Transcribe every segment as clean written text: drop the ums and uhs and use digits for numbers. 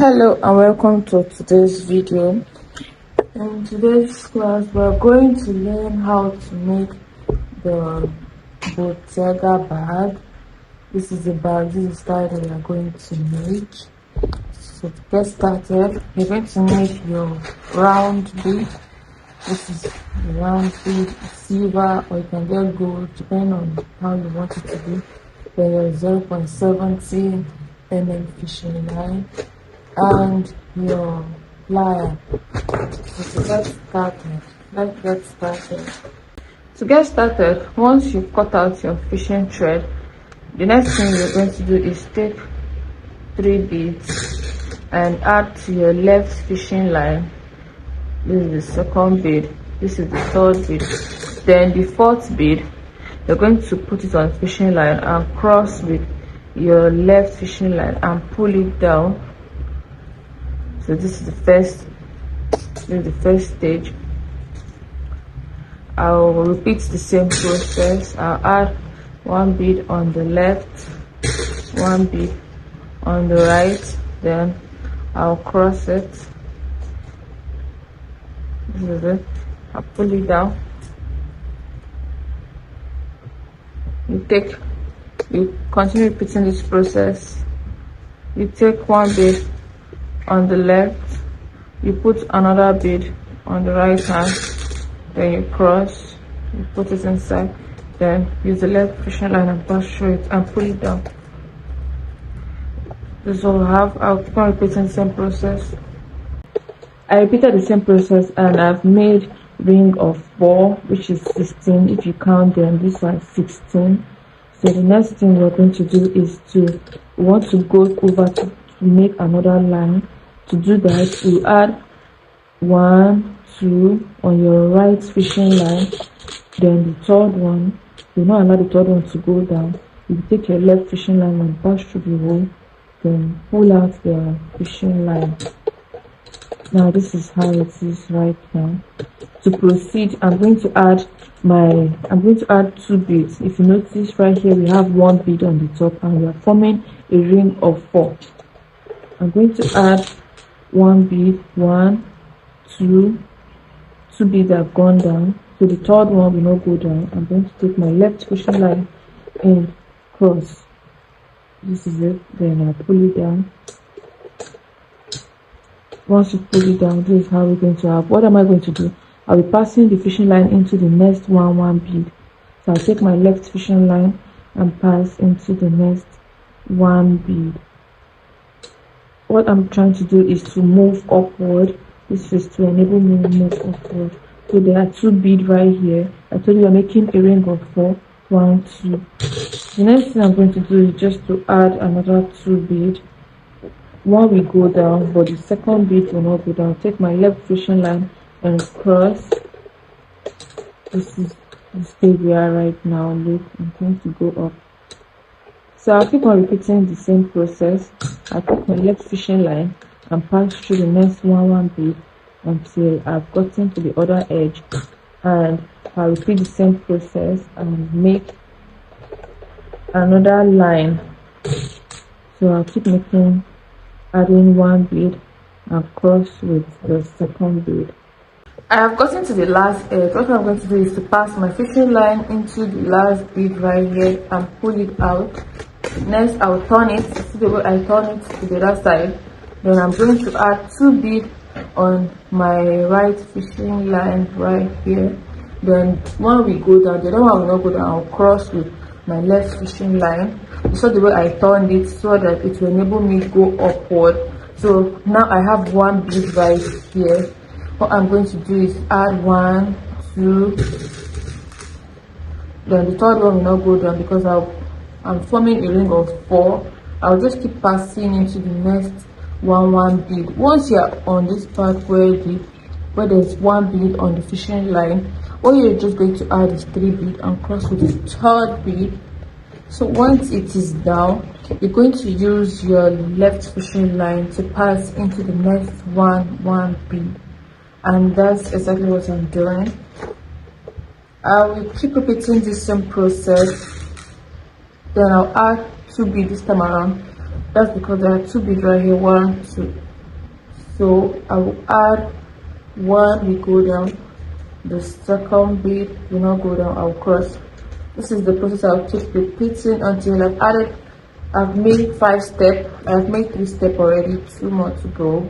Hello and welcome to today's video. In today's class we're going to learn how to make the Bottega bag. This is the bag, this is the style that we are going to make. So to get started, you're going to make your round bead. This is the round bead, silver, or you can get gold depending on how you want it to be. Then your 0.70 mm fishing line and your plier. So let's get started. To get started, once you've cut out your fishing thread, the next thing you're going to do is take 3 beads and add to your left fishing line. This is the second bead, this is the third bead, then the fourth bead. You're going to put it on fishing line and cross with your left fishing line and pull it down. So this is the first stage. I'll repeat the same process. I'll add 1 bead on the left, 1 bead on the right, then I'll cross it. This is it. I'll pull it down. You continue repeating this process. You take 1 bead on the left, you put another bead on the right hand, then you cross, you put it inside, then use the left fishing line and pass through it and pull it down. This is all I have. I'll keep on repeating the same process. I repeated the same process and I've made ring of 4, which is 16 if you count them. This one 16. So the next thing we're going to do is we want to go over to make another line. To do that, you add 1, 2 on your right fishing line, then the third one, do not allow the third one to go down. You take your left fishing line and pass through the hole, then pull out the fishing line. Now this is how it is right now. To proceed, I'm going to add 2 beads. If you notice right here, we have 1 bead on the top and we are forming a ring of 4. I'm going to add 1 bead, 1, 2 beads have gone down, so the third one will not go down. I'm going to take my left fishing line and cross. This is it. Then I'll pull it down. Once you pull it down, this is how we're going to have. What am I going to do? I'll be passing the fishing line into the next 1 bead. So I'll take my left fishing line and pass into the next 1 bead. What I'm trying to do is to move upward. This is to enable me to move upward. So there are 2 beads right here. I told you I'm making a ring of 4. 1, 2. The next thing I'm going to do is just to add another 2 beads. One will go down, but the second bead will not go down. Take my left fishing line and cross. This is the stage we are right now. Look, I'm going to go up. So I'll keep on repeating the same process. I'll take my left fishing line and pass through the next 1 bead until I've gotten to the other edge, and I'll repeat the same process and make another line. So I'll keep adding 1 bead and cross with the second bead. I have gotten to the last edge. What I'm going to do is to pass my fishing line into the last bead right here and pull it out. Next, I'll turn it. See the way I turn it to the other side. Then I'm going to add 2 beads on my right fishing line right here. Then one will go down, the other one will not go down. I'll cross with my left fishing line. You saw the way I turned it so that it will enable me to go upward. So now I have 1 bead right here. What I'm going to do is add 1, 2. Then the third one will not go down because I'm forming a ring of 4. I'll just keep passing into the next 1 bead. Once you're on this part where there's 1 bead on the fishing line, what you're just going to add is 3 bead and cross with the third bead. So once it is down, you're going to use your left fishing line to pass into the next 1 bead, and that's exactly what I'm doing. I will keep repeating this same process. Then I'll add 2 beads this time around. That's because there are 2 beads right here. 1, 2. So I will add one, we go down, the second bead will not go down, I'll cross. This is the process I'll keep repeating until I've made 5 steps. I've made 3 steps already, 2 more to go.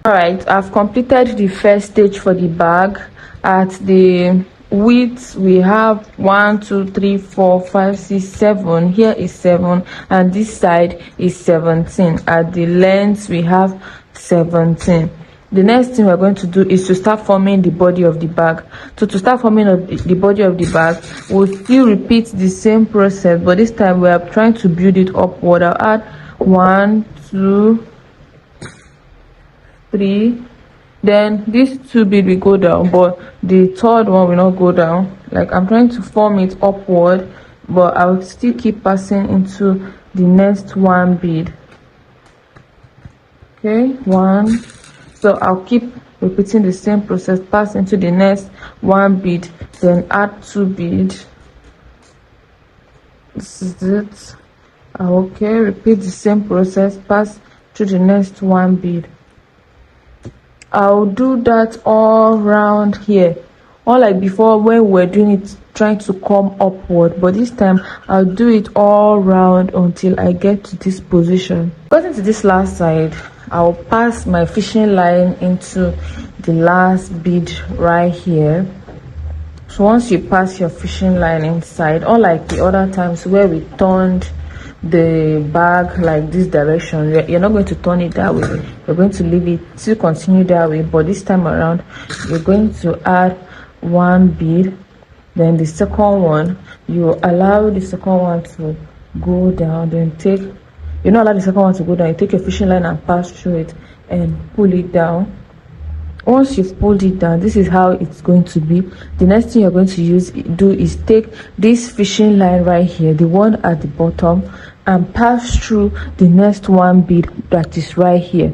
Alright, I've completed the first stage for the bag. At the width we have 1 2 3 4 5 6 7. Here is 7 and this side is 17. At the length we have 17. The next thing we're going to do is to start forming the body of the bag. So to start forming the body of the bag, we'll still repeat the same process, but this time we are trying to build it upward. I'll add 1 2 3, then these 2 beads will go down, but the third one will not go down. Like I'm trying to form it upward, but I'll still keep passing into the next 1 bead. Okay, 1. So I'll keep repeating the same process, pass into the next 1 bead, then add 2 beads. This is it. Okay, repeat the same process, pass to the next 1 bead. I'll do that all around here, unlike before when we were doing it trying to come upward, but this time I'll do it all around until I get to this position. Getting to this last side, I'll pass my fishing line into the last bead right here. So once you pass your fishing line inside, unlike the other times where we turned the bag like this direction, you're not going to turn it that way. You're going to leave it to continue that way, but this time around you're going to add 1 bead, then the second one you allow the second one to go down, then you not allow the second one to go down, you take your fishing line and pass through it and pull it down. Once you've pulled it down, this is how it's going to be. The next thing you're going to do is take this fishing line right here, the one at the bottom, and pass through the next 1 bead that is right here.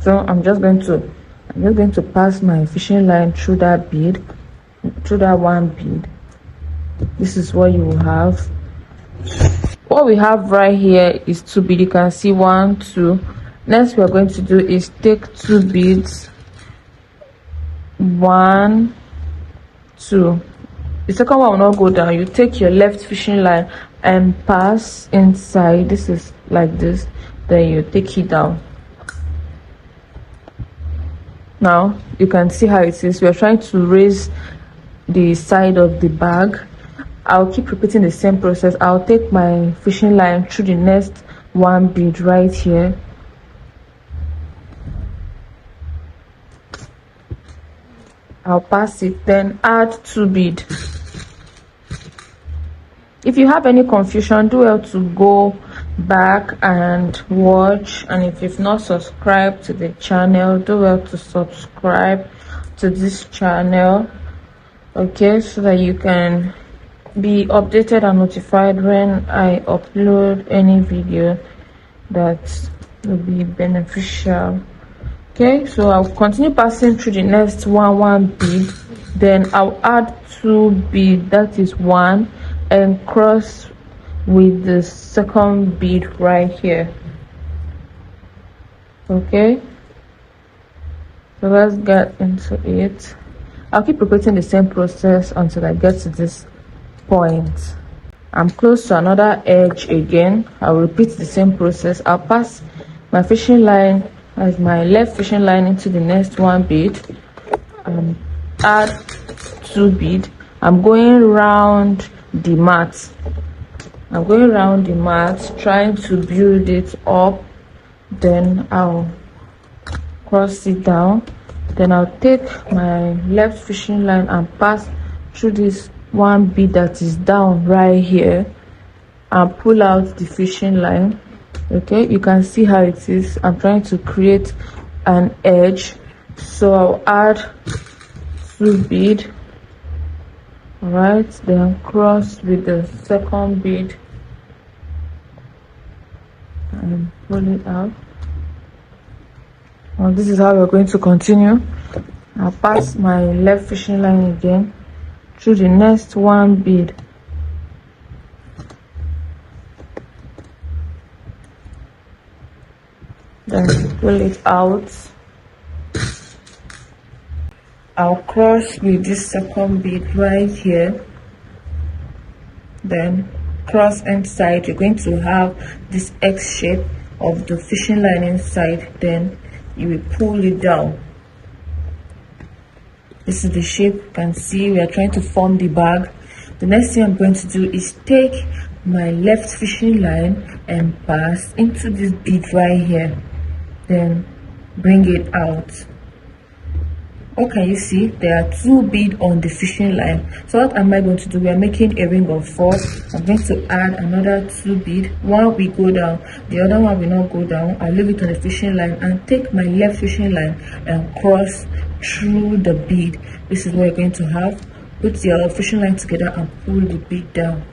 So I'm just going to pass my fishing line through that bead, through that 1 bead. This is what you will have. What we have right here is 2 beads. You can see 1 2. Next we're going to do is take 2 beads, 1 2. The second one will not go down. You take your left fishing line and pass inside. This is like this, then you take it down. Now you can see how it is. We are trying to raise the side of the bag. I'll keep repeating the same process. I'll take my fishing line through the next 1 bead right here. I'll pass it, then add 2 bead. If you have any confusion, do well to go back and watch, and if you've not subscribed to the channel, do well to subscribe to this channel, okay, so that you can be updated and notified when I upload any video that will be beneficial. Okay, so I'll continue passing through the next 1 bead, then I'll add 2 bead, that is 1, and cross with the second bead right here. Okay, so let's get into it. I'll keep repeating the same process until I get to this point. I'm close to another edge again. I'll repeat the same process. I'll pass my fishing line as my left fishing line into the next 1 bead, add 2 bead. I'm going round the mat. I'm going around the mat trying to build it up, then I'll cross it down, then I'll take my left fishing line and pass through this 1 bead that is down right here and pull out the fishing line. Okay, you can see how it is. I'm trying to create an edge, so I'll add 2 bead. All right, then cross with the second bead and pull it out. Well, this is how we're going to continue. I'll pass my left fishing line again through the next 1 bead. then pull it out. I'll cross with this second bead right here, then cross inside. You're going to have this X shape of the fishing line inside, then you will pull it down. This is the shape. You can see we are trying to form the bag. The next thing I'm going to do is take my left fishing line and pass into this bead right here, then bring it out. What can you see? There are 2 beads on the fishing line. So what am I going to do? We are making a ring of 4. I'm going to add another 2 beads. One will go down, the other one will not go down. I'll leave it on the fishing line and take my left fishing line and cross through the bead. This is what you're going to have. Put your fishing line together and pull the bead down.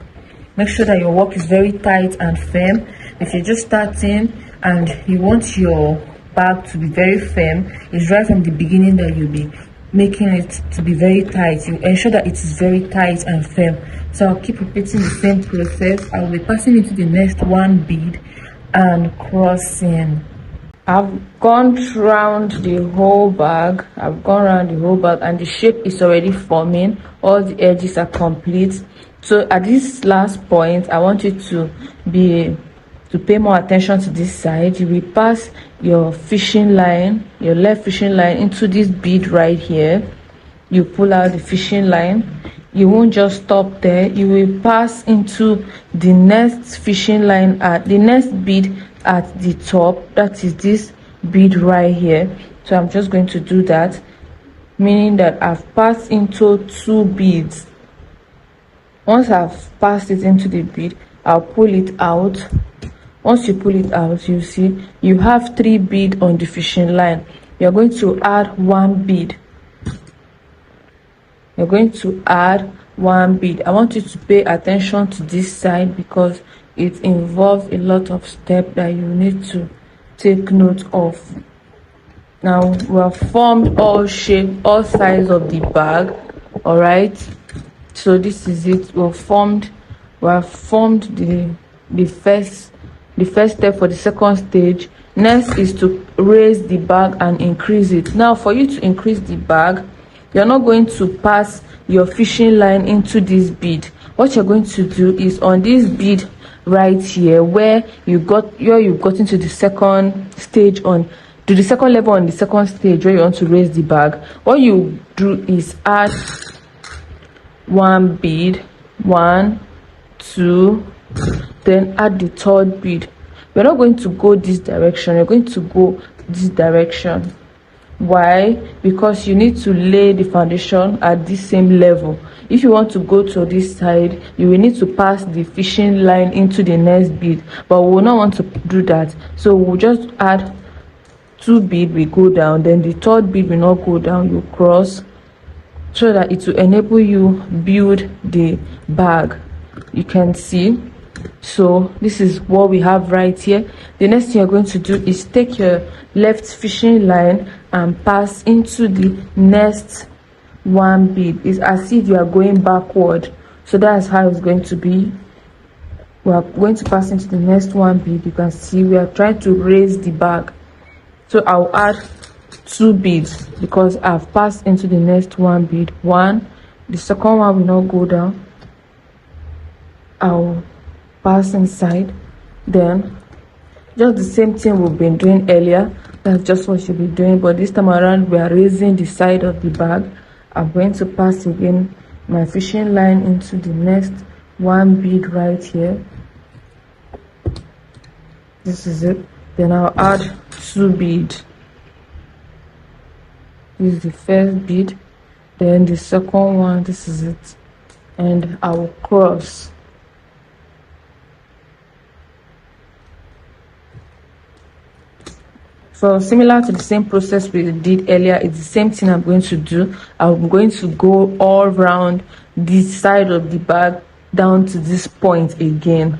Make sure that your work is very tight and firm. If you're just starting and you want your bag to be very firm, it's right from the beginning that you'll be making it to be very tight. You ensure that it is very tight and firm. So I'll keep repeating the same process. I'll be passing into the next 1 bead and crossing. I've gone around the whole bag. And the shape is already forming. All the edges are complete. So at this last point, I want you to pay more attention to this side. You will pass your fishing line, your left fishing line, into this bead right here. You pull out the fishing line. You won't just stop there. You will pass into the next fishing line at the next bead at the top. That is this bead right here. So I'm just going to do that, meaning that I've passed into 2 beads. Once I've passed it into the bead, I'll pull it out. Once you pull it out, you see you have 3 beads on the fishing line. You're going to add 1 bead. You're going to add 1 bead. I want you to pay attention to this side because it involves a lot of steps that you need to take note of. Now we have formed all shape, all sides of the bag. All right, so this is it. We have formed the first step for the second stage. Next is to raise the bag and increase it. Now for you to increase the bag, you're not going to pass your fishing line into this bead. What you're going to do is on this bead right here, where you got into the second stage, to the second level on the second stage where you want to raise the bag, what you do is add 1 bead, 1, 2, then add the 3rd bead. We're not going to go this direction, you're going to go this direction. Why? Because you need to lay the foundation at the same level. If you want to go to this side, you will need to pass the fishing line into the next bead, but we will not want to do that. So we'll just add 2 bead, we go down, then the 3rd bead will not go down, you cross, so that it will enable you build the bag. You can see. So this is what we have right here. The next thing you're going to do is take your left fishing line and pass into the next 1 bead. It's as if you are going backward. So that's how it's going to be. We are going to pass into the next 1 bead. You can see we are trying to raise the bag. So I'll add 2 beads because I've passed into the next 1 bead. 1, the second one will not go down. I'll pass inside, then just the same thing we've been doing earlier. That's just what you'll be doing, but this time around we are raising the side of the bag. I'm going to pass again my fishing line into the next 1 bead right here. This is it. Then I'll add 2 beads. This is the first bead, then the second one. This is it, and I will cross. So similar to the same process we did earlier, it's the same thing I'm going to do. I'm going to go all around this side of the bag down to this point again.